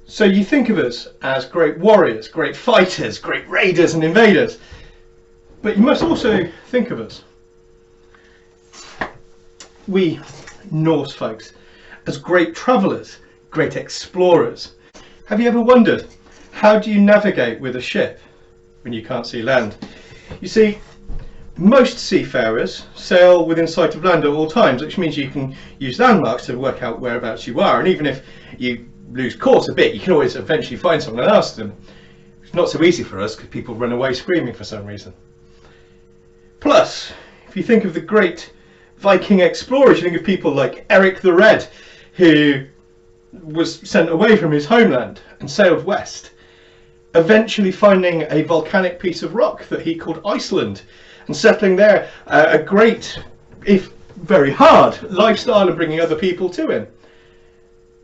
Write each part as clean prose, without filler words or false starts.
So you think of us as great warriors, great fighters, great raiders and invaders, but you must also think of us, we Norse folks, as great travellers, great explorers. Have you ever wondered, how do you navigate with a ship when you can't see land? You see, most seafarers sail within sight of land at all times, which means you can use landmarks to work out whereabouts you are, and even if you lose course a bit, you can always eventually find someone and ask them. It's not so easy for us because people run away screaming for some reason. Plus, if you think of the great Viking explorers, you think of people like Erik the Red, who was sent away from his homeland and sailed west, eventually finding a volcanic piece of rock that he called Iceland and settling there, a great, if very hard, lifestyle and bringing other people to him.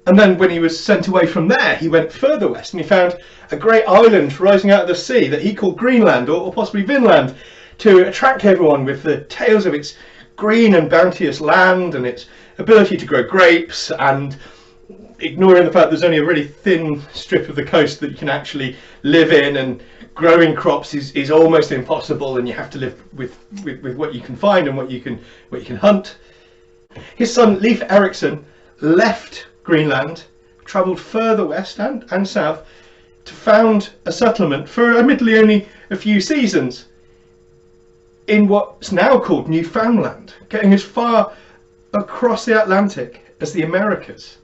And then when he was sent away from there, he went further west and he found a great island rising out of the sea that he called Greenland, or possibly Vinland, to attract everyone with the tales of its green and bounteous land and its ability to grow grapes, and ignoring the fact there's only a really thin strip of the coast that you can actually live in, and growing crops is almost impossible, and you have to live with what you can find and what you can hunt. His son Leif Eriksson left Greenland, travelled further west and south to found a settlement for admittedly only a few seasons in what's now called Newfoundland, getting as far across the Atlantic as the Americas.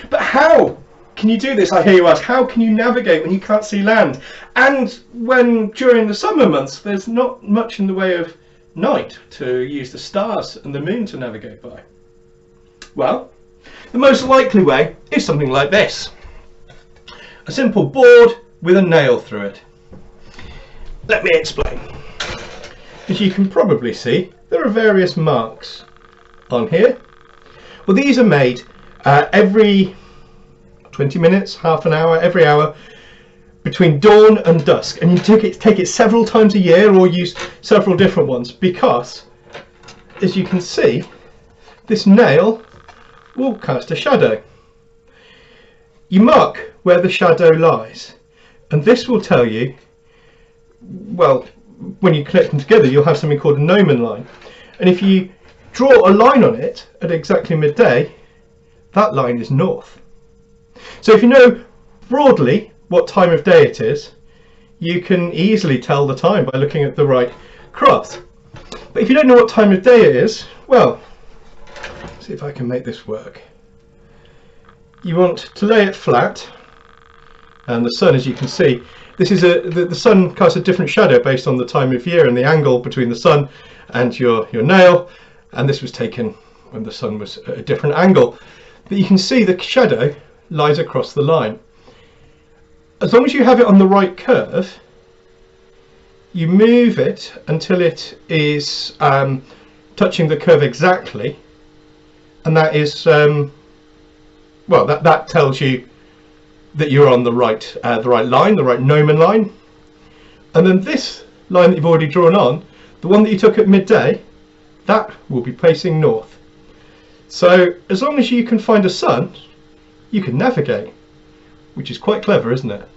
But how can you do this, I hear you ask? How can you navigate when you can't see land, and when during the summer months there's not much in the way of night to use the stars and the moon to navigate by? Well, the most likely way is something like this. A simple board with a nail through it. Let me explain. As you can probably see, there are various marks on here. Well, these are made every 20 minutes, half an hour, every hour, between dawn and dusk, and you take it several times a year or use several different ones, because, as you can see, this nail will cast a shadow. You mark where the shadow lies, and this will tell you, well, when you connect them together, you'll have something called a gnomon line, and if you draw a line on it at exactly midday, that line is north. So if you know broadly what time of day it is, you can easily tell the time by looking at the right cross. But if you don't know what time of day it is, well, see if I can make this work. You want to lay it flat, and the sun, as you can see, this is the sun casts a different shadow based on the time of year and the angle between the sun and your nail, and this was taken when the sun was at a different angle. But you can see the shadow lies across the line. As long as you have it on the right curve, you move it until it is touching the curve exactly, and that is well, that tells you that you're on the right line, the right gnomon line. And then this line that you've already drawn on, the one that you took at midday, that will be facing north. So as long as you can find a sun, you can navigate, which is quite clever, isn't it?